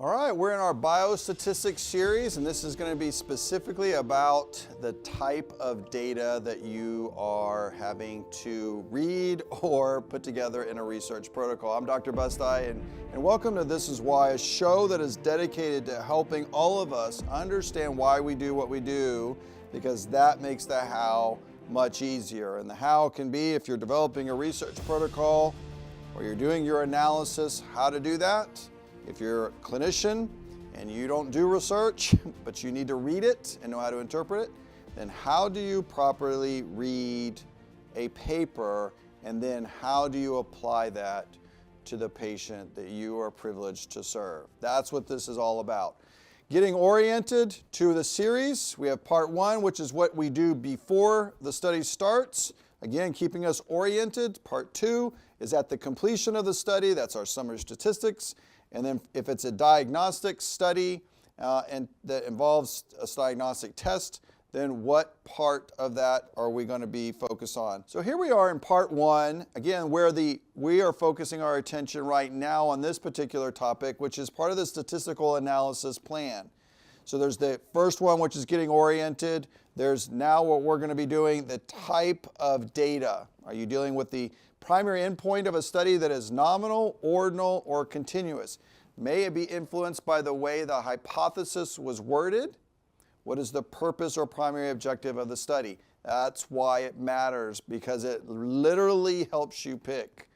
All right, we're in our biostatistics series, and this is going to be specifically about the type of data that you are having to read or put together in a research protocol. I'm Dr. Busti, and welcome to This Is Why, a show that is dedicated to helping all of us understand why we do what we do, because that makes the how much easier. And the how can be if you're developing a research protocol or you're doing your analysis, how to do that. If you're a clinician and you don't do research, but you need to read it and know how to interpret it, then how do you properly read a paper, and then how do you apply that to the patient that you are privileged to serve? That's what this is all about. Getting oriented to the series, we have part one, which is what we do before the study starts. Again, keeping us oriented. Part two is at the completion of the study. That's our summary statistics. And then if it's a diagnostic study and that involves a diagnostic test, then what part of that are we going to be focused on? So here we are in part one, again, where we are focusing our attention right now on this particular topic, which is part of the statistical analysis plan. So there's the first one, which is getting oriented. There's now what we're going to be doing, the type of data. Are you dealing with the primary endpoint of a study that is nominal, ordinal, or continuous? May it be influenced by the way the hypothesis was worded? What is the purpose or primary objective of the study? That's why it matters, because it literally helps you pick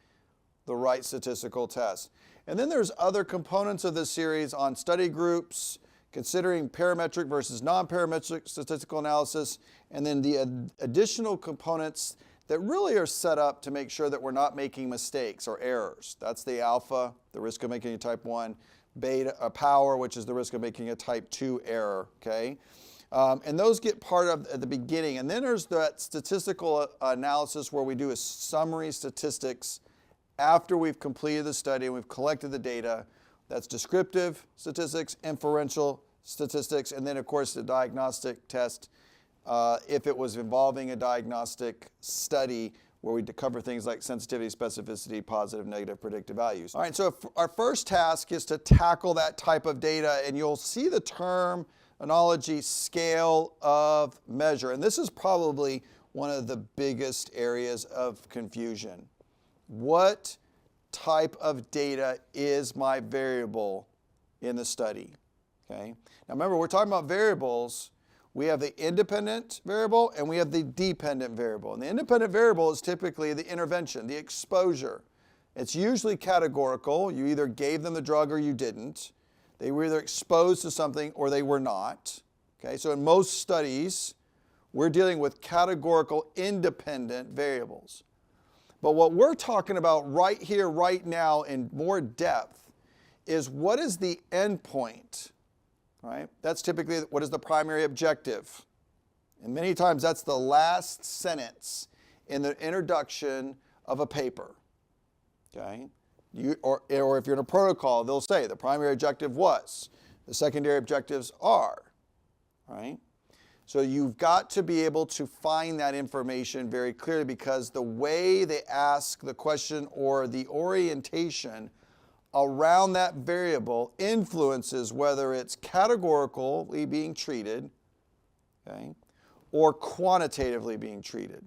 the right statistical test. And then there's other components of this series on study groups, considering parametric versus non-parametric statistical analysis, and then the additional components that really are set up to make sure that we're not making mistakes or errors. That's the alpha, the risk of making a type 1, beta, power, which is the risk of making a type 2 error, okay? And those get part of at the beginning. And then there's that statistical analysis where we do a summary statistics after we've completed the study and we've collected the data. That's descriptive statistics, inferential statistics, and then of course the diagnostic test if it was involving a diagnostic study where we cover things like sensitivity, specificity, positive, negative, predictive values. All right, so our first task is to tackle that type of data, and you'll see the terminology scale of measure. And this is probably one of the biggest areas of confusion. What type of data is my variable in the study? Okay. Now remember, we're talking about variables. We have the independent variable and we have the dependent variable. And the independent variable is typically the intervention, the exposure. It's usually categorical. You either gave them the drug or you didn't. They were either exposed to something or they were not. Okay, so in most studies, we're dealing with categorical independent variables. But what we're talking about right here, right now, in more depth, is what is the endpoint? Right? That's typically what is the primary objective. And many times that's the last sentence in the introduction of a paper. Okay? Or if you're in a protocol, they'll say the primary objective was, the secondary objectives are. Right? So you've got to be able to find that information very clearly, because the way they ask the question or the orientation around that variable influences whether it's categorically being treated, okay, or quantitatively being treated.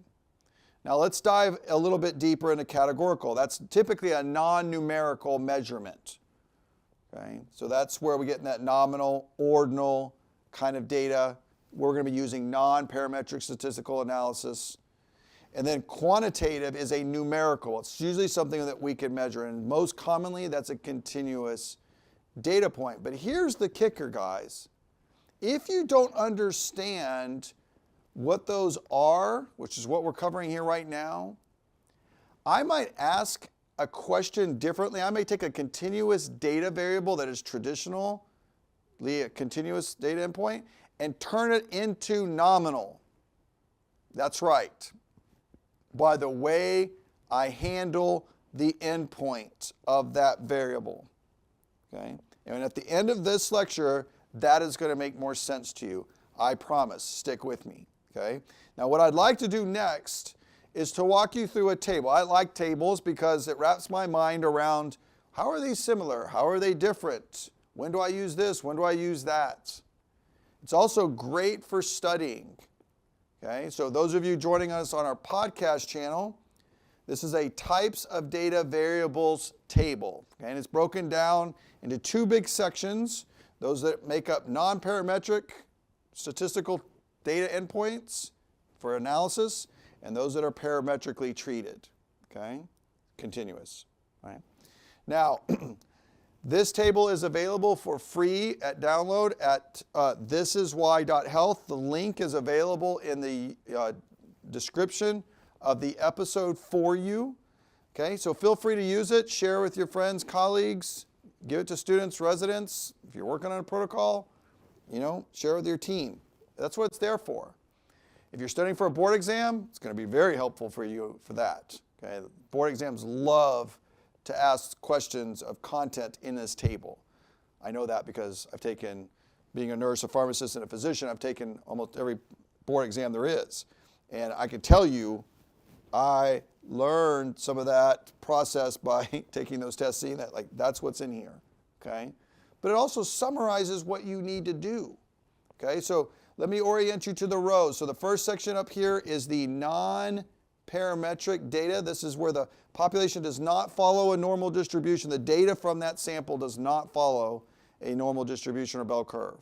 Now let's dive a little bit deeper into categorical. That's typically a non-numerical measurement. Okay? So that's where we get in that nominal, ordinal kind of data. We're going to be using non-parametric statistical analysis. And then quantitative is a numerical. It's usually something that we can measure, and most commonly that's a continuous data point. But here's the kicker, guys. If you don't understand what those are, which is what we're covering here right now, I might ask a question differently. I may take a continuous data variable that is traditionally a continuous data endpoint and turn it into nominal. That's right. By the way I handle the endpoint of that variable. Okay? And at the end of this lecture, that is going to make more sense to you. I promise. Stick with me. Okay? Now what I'd like to do next is to walk you through a table. I like tables because it wraps my mind around how are these similar? How are they different? When do I use this? When do I use that? It's also great for studying. Okay, so those of you joining us on our podcast channel, this is a types of data variables table. Okay, and it's broken down into two big sections, those that make up non-parametric statistical data endpoints for analysis, and those that are parametrically treated, okay, continuous, right? Now, this table is available for free at download at thisiswhy.health. The link is available in the description of the episode for you. Okay, so feel free to use it, share with your friends, colleagues, give it to students, residents. If you're working on a protocol, share with your team. That's what it's there for. If you're studying for a board exam, it's going to be very helpful for you for that. Okay, board exams love to ask questions of content in this table. I know that because I've taken, being a nurse, a pharmacist, and a physician, I've taken almost every board exam there is. And I can tell you, I learned some of that process by taking those tests, seeing that, like, that's what's in here, okay? But it also summarizes what you need to do, okay? So let me orient you to the rows. So the first section up here is the non-parametric data. This is where the population does not follow a normal distribution. The data from that sample does not follow a normal distribution or bell curve,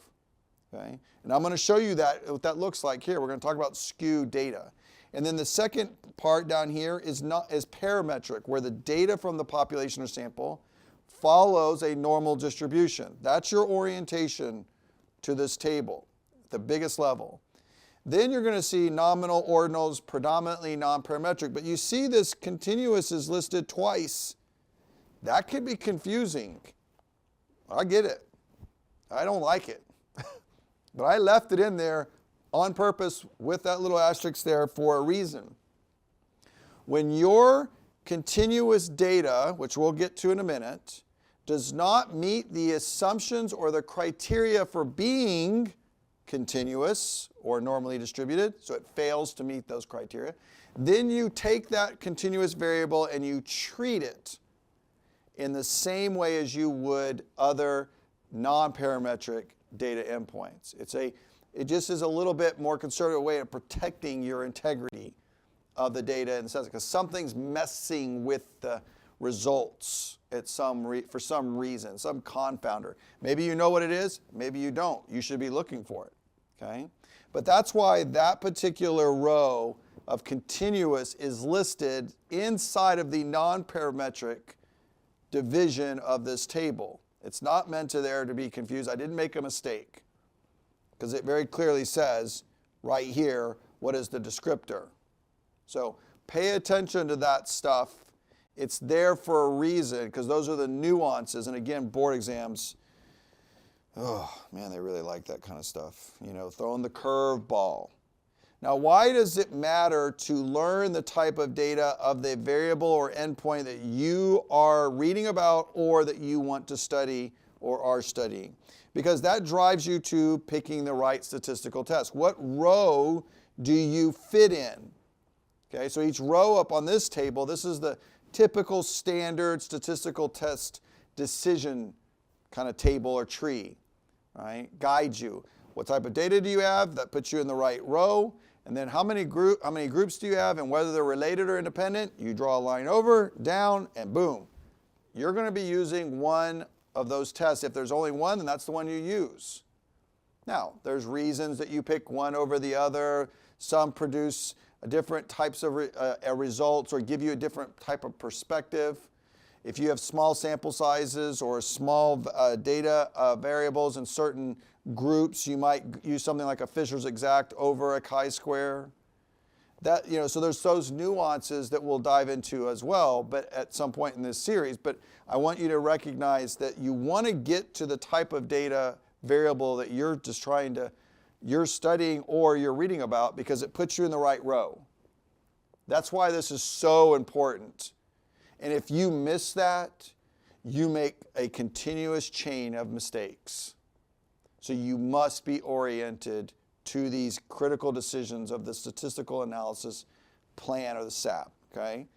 okay? And I'm going to show you what that looks like here. We're going to talk about skewed data. And then the second part down here is parametric, where the data from the population or sample follows a normal distribution. That's your orientation to this table, the biggest level. Then you're going to see nominal, ordinals, predominantly non-parametric. But you see this continuous is listed twice. That could be confusing. I get it. I don't like it. But I left it in there on purpose with that little asterisk there for a reason. When your continuous data, which we'll get to in a minute, does not meet the assumptions or the criteria for being continuous or normally distributed, so it fails to meet those criteria, then you take that continuous variable and you treat it in the same way as you would other non-parametric data endpoints. It just is a little bit more conservative way of protecting your integrity of the data in the sense because something's messing with the results for some reason, some confounder. Maybe you know what it is, maybe you don't. You should be looking for it, okay? But that's why that particular row of continuous is listed inside of the non-parametric division of this table. It's not meant to be confused. I didn't make a mistake, because it very clearly says right here what is the descriptor. So pay attention to that stuff. It's there for a reason, because those are the nuances. And again, board exams, oh man, they really like that kind of stuff. Throwing the curveball. Now, why does it matter to learn the type of data of the variable or endpoint that you are reading about or that you want to study or are studying? Because that drives you to picking the right statistical test. What row do you fit in? Okay, so each row up on this table, this is the typical standard statistical test decision kind of table or tree, right? Guides you. What type of data do you have? That puts you in the right row. And then how many groups do you have, and whether they're related or independent, you draw a line over, down, and boom. You're going to be using one of those tests. If there's only one, then that's the one you use. Now, there's reasons that you pick one over the other. Some produce different types of results or give you a different type of perspective. If you have small sample sizes or small data variables in certain groups, you might use something like a Fisher's exact over a chi-square. So there's those nuances that we'll dive into as well, but at some point in this series. But I want you to recognize that you want to get to the type of data variable that you're studying or you're reading about, because it puts you in the right row. That's why this is so important. And if you miss that, you make a continuous chain of mistakes. So you must be oriented to these critical decisions of the statistical analysis plan or the SAP, okay?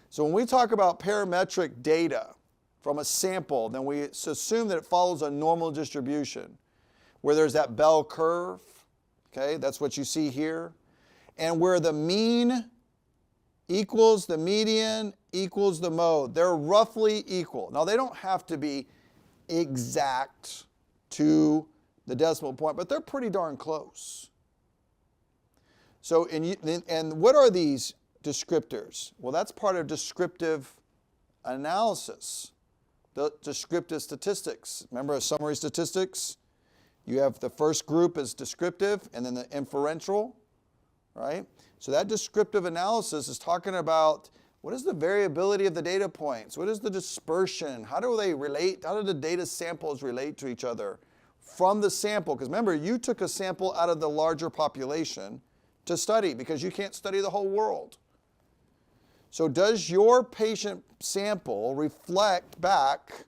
So when we talk about parametric data, from a sample, then we assume that it follows a normal distribution, where there's that bell curve, okay, that's what you see here, and where the mean equals the median equals the mode. They're roughly equal. Now, they don't have to be exact to the decimal point, but they're pretty darn close. So, and what are these descriptors? Well, that's part of descriptive analysis, the descriptive statistics. Remember summary statistics? You have the first group is descriptive and then the inferential, right? So that descriptive analysis is talking about what is the variability of the data points? What is the dispersion? How do they relate? How do the data samples relate to each other from the sample? Because remember, you took a sample out of the larger population to study because you can't study the whole world. So does your patient sample reflect back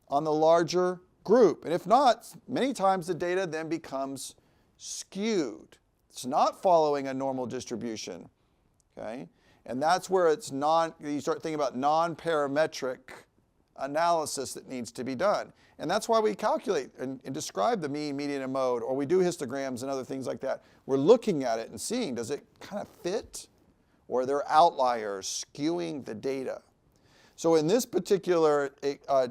on the larger group? And if not, many times the data then becomes skewed. It's not following a normal distribution, okay? And that's where it's you start thinking about non-parametric analysis that needs to be done. And that's why we calculate and describe the mean, median, and mode, or we do histograms and other things like that. We're looking at it and seeing, does it kind of fit? Or are there outliers skewing the data? So in this particular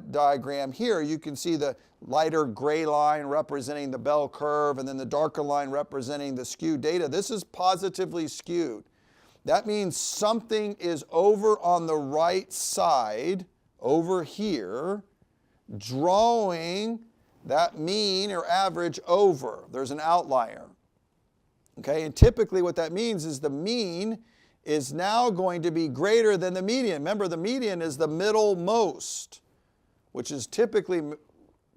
diagram here, you can see the lighter gray line representing the bell curve and then the darker line representing the skewed data. This is positively skewed. That means something is over on the right side, over here, drawing that mean or average over. There's an outlier. Okay, and typically what that means is the mean is now going to be greater than the median. Remember, the median is the middlemost, which is typically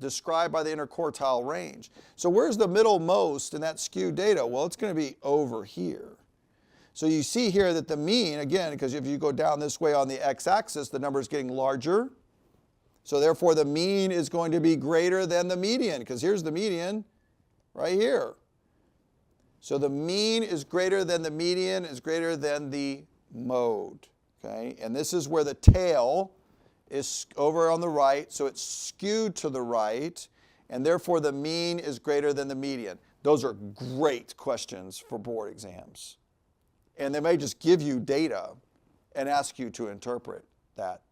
described by the interquartile range. So where's the middlemost in that skewed data? Well, it's going to be over here. So you see here that the mean, again, because if you go down this way on the x-axis, the number is getting larger. So therefore, the mean is going to be greater than the median, because here's the median right here. So the mean is greater than the median is greater than the mode, okay? And this is where the tail is over on the right, so it's skewed to the right, and therefore the mean is greater than the median. Those are great questions for board exams. And they may just give you data and ask you to interpret that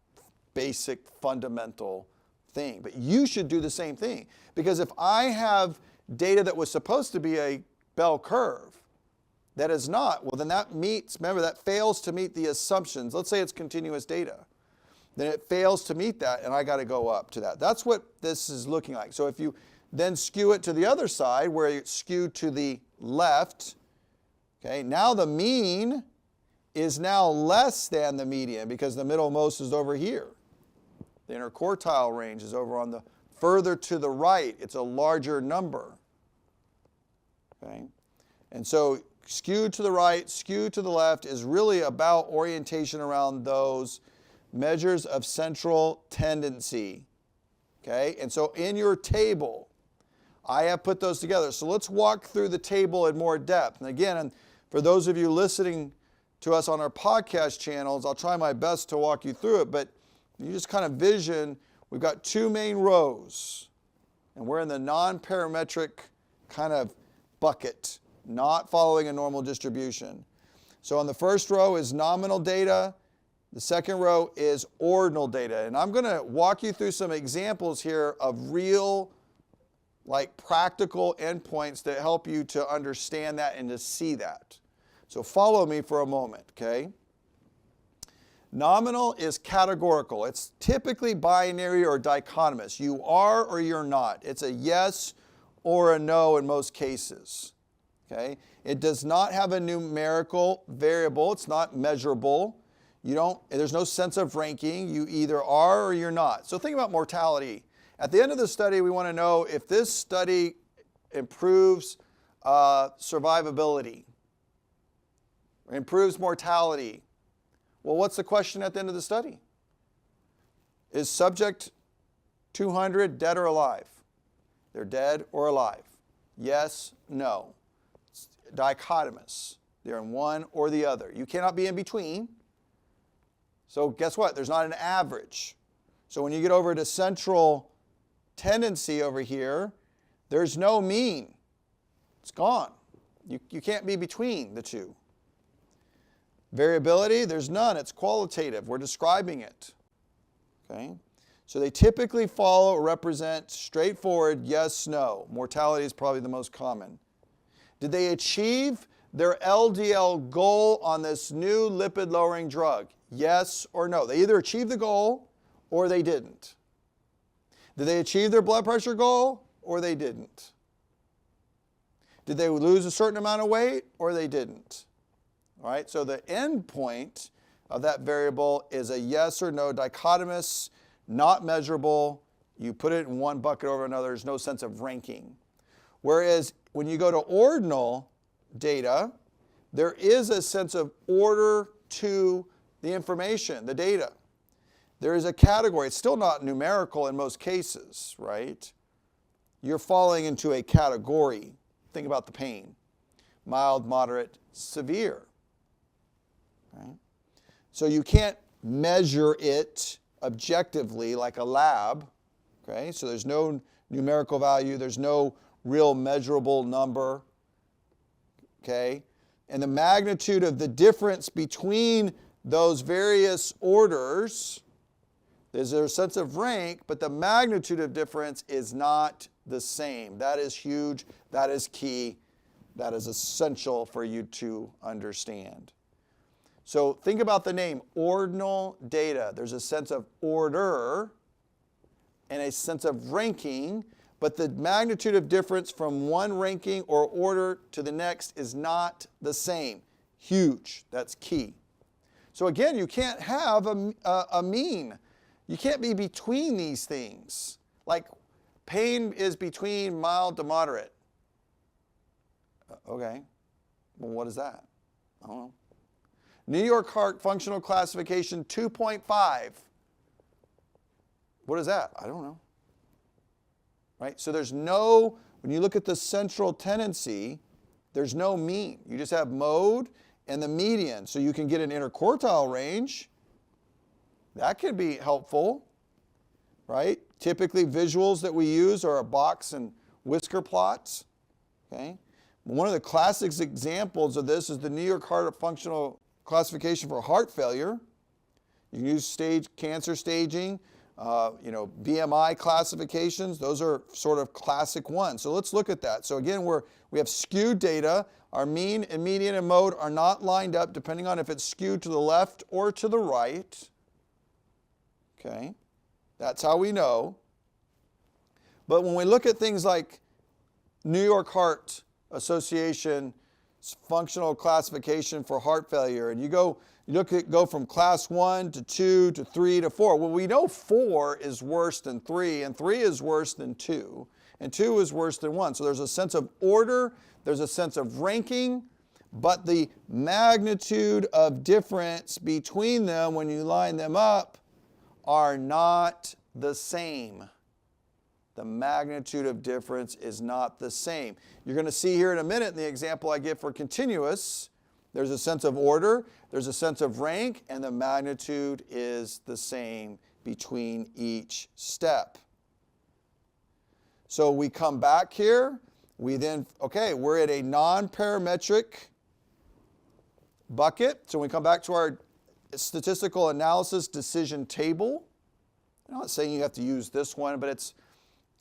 basic fundamental thing. But you should do the same thing, because if I have data that was supposed to be a bell curve that is not, well then that meets, remember, that fails to meet the assumptions. Let's say it's continuous data. Then it fails to meet that, and I got to go up to that. That's what this is looking like. So if you then skew it to the other side, where it's skewed to the left, okay, now the mean is now less than the median because the middlemost is over here. The interquartile range is over on the further to the right. It's a larger number. Okay? And so skewed to the right, skewed to the left is really about orientation around those measures of central tendency. Okay? And so in your table, I have put those together. So let's walk through the table in more depth. And again, for those of you listening to us on our podcast channels, I'll try my best to walk you through it, but you just kind of vision, we've got two main rows, and we're in the non-parametric kind of bucket, not following a normal distribution. So on the first row is nominal data. The second row is ordinal data. And I'm going to walk you through some examples here of real, like practical endpoints that help you to understand that and to see that. So follow me for a moment, okay? Nominal is categorical. It's typically binary or dichotomous. You are or you're not. It's a yes or a no in most cases, okay? It does not have a numerical variable. It's not measurable. There's no sense of ranking. You either are or you're not. So think about mortality. At the end of the study, we want to know if this study improves survivability, improves mortality. Well, what's the question at the end of the study? Is subject 200 dead or alive? They're dead or alive. Yes, no. It's dichotomous. They're in one or the other. You cannot be in between. So guess what? There's not an average. So when you get over to central tendency over here, there's no mean. It's gone. You can't be between the two. Variability, there's none. It's qualitative. We're describing it. Okay? So they typically follow or represent straightforward yes, no. Mortality is probably the most common. Did they achieve their LDL goal on this new lipid-lowering drug? Yes or no? They either achieved the goal or they didn't. Did they achieve their blood pressure goal or they didn't? Did they lose a certain amount of weight or they didn't? All right, so the endpoint of that variable is a yes or no, dichotomous, not measurable. You put it in one bucket over another. There's no sense of ranking. Whereas when you go to ordinal data, there is a sense of order to the information, the data. There is a category. It's still not numerical in most cases, right? You're falling into a category. Think about the pain. Mild, moderate, severe. Right? So you can't measure it objectively like a lab. Okay? So there's no numerical value. There's no real measurable number. Okay? And the magnitude of the difference between those various orders, there's a sense of rank, but the magnitude of difference is not the same. That is huge. That is key. That is essential for you to understand. So think about the name, ordinal data. There's a sense of order and a sense of ranking, but the magnitude of difference from one ranking or order to the next is not the same. Huge. That's key. So again, you can't have a mean. You can't be between these things. Like pain is between mild to moderate. Okay. Well, what is that? I don't know. New York Heart Functional Classification 2.5. What is that? I don't know. Right? So there's no, when you look at the central tendency, there's no mean. You just have mode and the median. So you can get an interquartile range. That can be helpful, right? Typically visuals that we use are a box and whisker plots. Okay? One of the classic examples of this is the New York Heart Functional Classification for heart failure. You can use cancer staging, BMI classifications. Those are sort of classic ones. So let's look at that. So again, we have skewed data. Our mean and median and mode are not lined up depending on if it's skewed to the left or to the right. Okay, that's how we know. But when we look at things like New York Heart Association functional classification for heart failure, and you go from class 1 to 2 to 3 to 4. Well, we know 4 is worse than 3, and 3 is worse than 2, and 2 is worse than 1. So there's a sense of order, there's a sense of ranking, but the magnitude of difference between them when you line them up are not the same. The magnitude of difference is not the same. You're going to see here in a minute in the example I give for continuous, there's a sense of order, there's a sense of rank, and the magnitude is the same between each step. So we come back here, we're at a non-parametric bucket. So we come back to our statistical analysis decision table. I'm not saying you have to use this one, but it's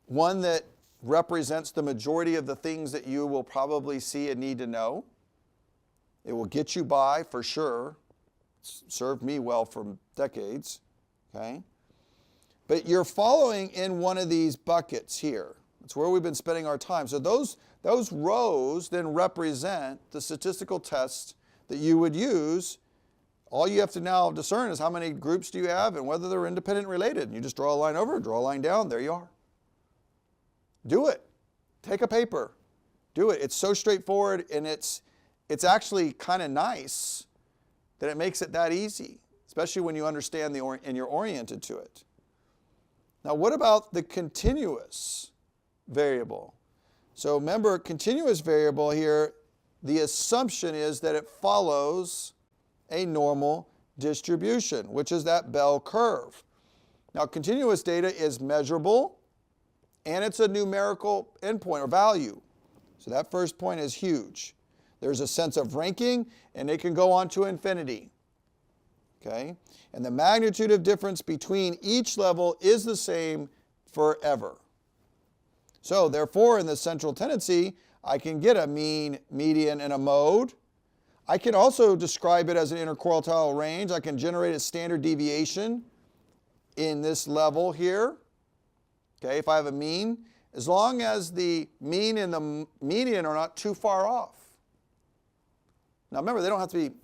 one that represents the majority of the things that you will probably see and need to know. It will get you by for sure. It's served me well for decades. Okay? But you're following in one of these buckets here. That's where we've been spending our time. So those rows then represent the statistical tests that you would use. All you have to now discern is how many groups do you have and whether they're independent related. And you just draw a line over, draw a line down, there you are. Do it. Take a paper. Do it. It's so straightforward, and it's actually kind of nice that it makes it that easy, especially when you understand and you're oriented to it. Now, what about the continuous variable? So remember, continuous variable here, the assumption is that it follows a normal distribution, which is that bell curve. Now, continuous data is measurable, and it's a numerical endpoint or value. So that first point is huge. There's a sense of ranking, and it can go on to infinity. Okay? And the magnitude of difference between each level is the same forever. So therefore, in the central tendency, I can get a mean, median, and a mode. I can also describe it as an interquartile range. I can generate a standard deviation in this level here. Okay, if I have a mean, as long as the mean and the median are not too far off. Now remember, they don't have to be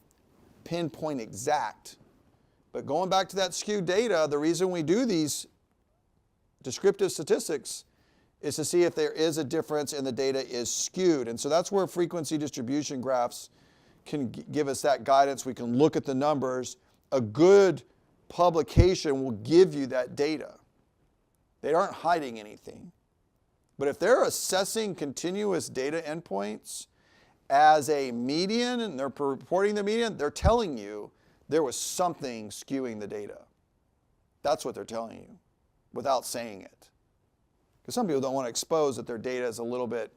pinpoint exact. But going back to that skewed data, the reason we do these descriptive statistics is to see if there is a difference and the data is skewed. And so that's where frequency distribution graphs can give us that guidance. We can look at the numbers. A good publication will give you that data. They aren't hiding anything. But if they're assessing continuous data endpoints as a median and they're reporting the median, they're telling you there was something skewing the data. That's what they're telling you without saying it. Because some people don't want to expose that their data is a little bit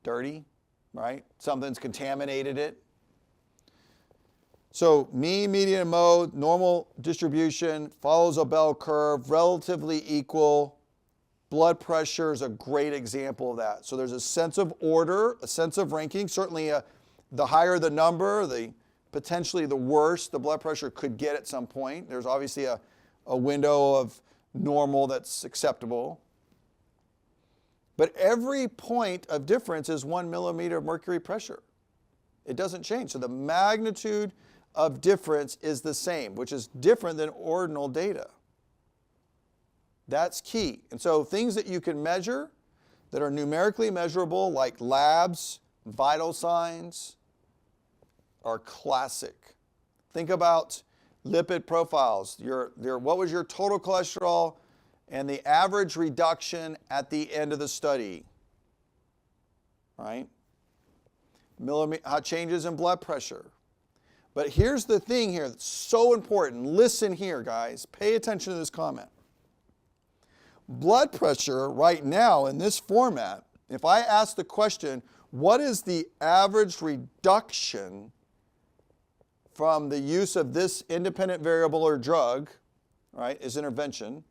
dirty, right? Something's contaminated it. So mean, median, and mode, normal distribution, follows a bell curve, relatively equal. Blood pressure is a great example of that. So there's a sense of order, a sense of ranking. Certainly the higher the number, potentially the worse the blood pressure could get at some point. There's obviously a window of normal that's acceptable. But every point of difference is 1 millimeter of mercury pressure. It doesn't change. So the magnitude of difference is the same, which is different than ordinal data. That's key. And so things that you can measure that are numerically measurable, like labs, vital signs, are classic. Think about lipid profiles. What was your total cholesterol and the average reduction at the end of the study? Right? Changes in blood pressure. But here's the thing here that's so important. Listen here, guys. Pay attention to this comment. Blood pressure right now in this format, if I ask the question, what is the average reduction from the use of this independent variable or drug, right, as intervention,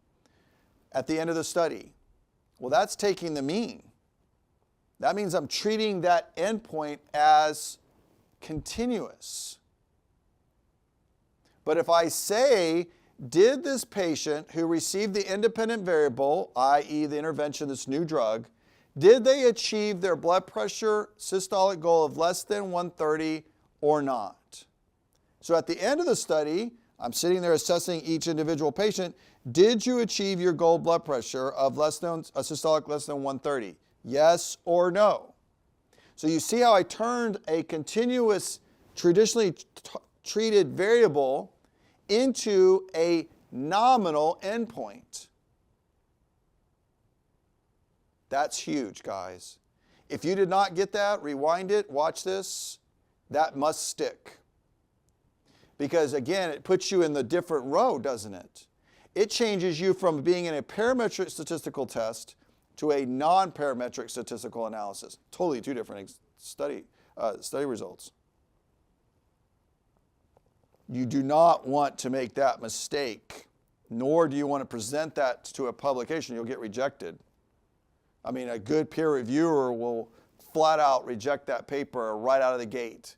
at the end of the study? Well, that's taking the mean. That means I'm treating that endpoint as continuous. But if I say, did this patient who received the independent variable, i.e. the intervention, this new drug, did they achieve their blood pressure systolic goal of less than 130 or not? So at the end of the study, I'm sitting there assessing each individual patient. Did you achieve your goal blood pressure of systolic less than 130? Yes or no? So you see how I turned a continuous, traditionally treated variable into a nominal endpoint. That's huge, guys. If you did not get that, rewind it, watch this. That must stick. Because again, it puts you in the different row, doesn't it? It changes you from being in a parametric statistical test to a non-parametric statistical analysis. Totally two different study results. You do not want to make that mistake, nor do you want to present that to a publication. You'll get rejected. I mean, a good peer reviewer will flat out reject that paper right out of the gate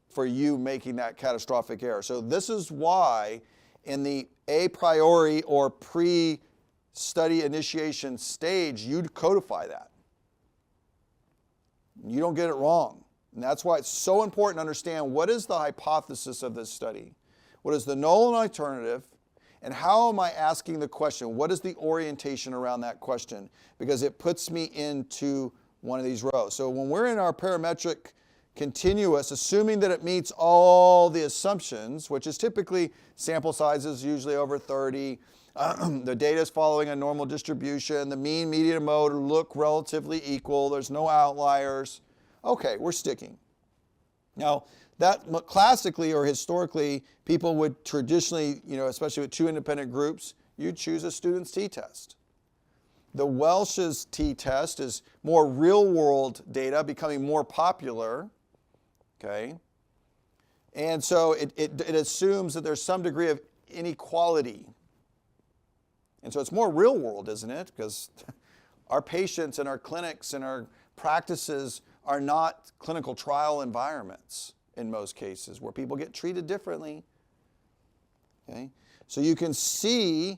for you making that catastrophic error. So this is why in the a priori or pre-study initiation stage, you'd codify that. You don't get it wrong. And that's why it's so important to understand what is the hypothesis of this study? What is the null and alternative? And how am I asking the question? What is the orientation around that question? Because it puts me into one of these rows. So when we're in our parametric continuous, assuming that it meets all the assumptions, which is typically sample sizes usually over 30, the data is following a normal distribution, the mean, median, and mode look relatively equal, there's no outliers. Okay, we're sticking. Now, that classically or historically, people would traditionally, especially with 2 independent groups, you'd choose a student's t-test. The Welsh's t-test is more real-world data, becoming more popular, okay? And so it assumes that there's some degree of inequality. And so it's more real-world, isn't it? Because our patients and our clinics and our practices are not clinical trial environments in most cases, where people get treated differently, okay? So you can see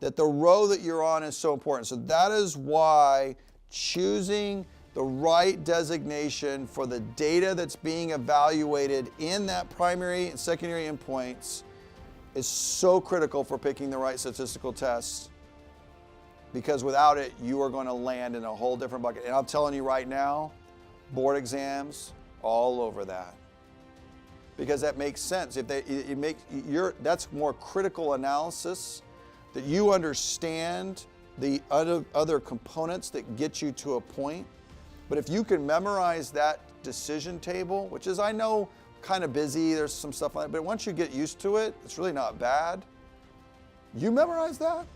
that the row that you're on is so important. So that is why choosing the right designation for the data that's being evaluated in that primary and secondary endpoints is so critical for picking the right statistical test, because without it, you are going to land in a whole different bucket. And I'm telling you right now, board exams, all over that. Because that makes sense. That's more critical analysis, that you understand the other components that get you to a point. But if you can memorize that decision table, which is, I know, kind of busy, there's some stuff like that, but once you get used to it, it's really not bad. You memorize that,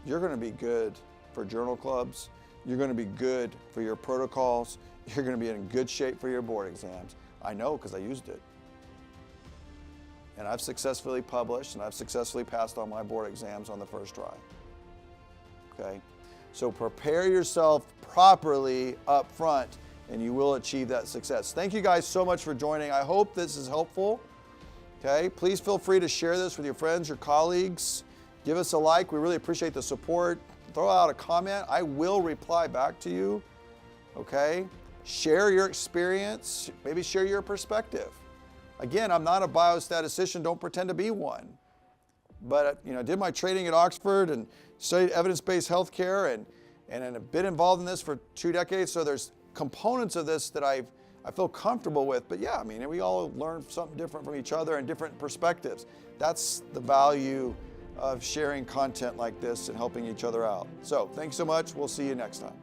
you're going to be good for journal clubs. You're going to be good for your protocols. You're going to be in good shape for your board exams. I know, because I used it. And I've successfully published, and I've successfully passed all my board exams on the first try. Okay? So prepare yourself properly up front, and you will achieve that success. Thank you guys so much for joining. I hope this is helpful. Okay? Please feel free to share this with your friends, your colleagues. Give us a like. We really appreciate the support. Throw out a comment. I will reply back to you. Okay? Share your experience. Maybe share your perspective. Again, I'm not a biostatistician. Don't pretend to be one. But did my training at Oxford and studied evidence-based healthcare and have been involved in this for 2 decades. So there's components of this that I feel comfortable with. But yeah, we all learn something different from each other and different perspectives. That's the value of sharing content like this and helping each other out. So thanks so much. We'll see you next time.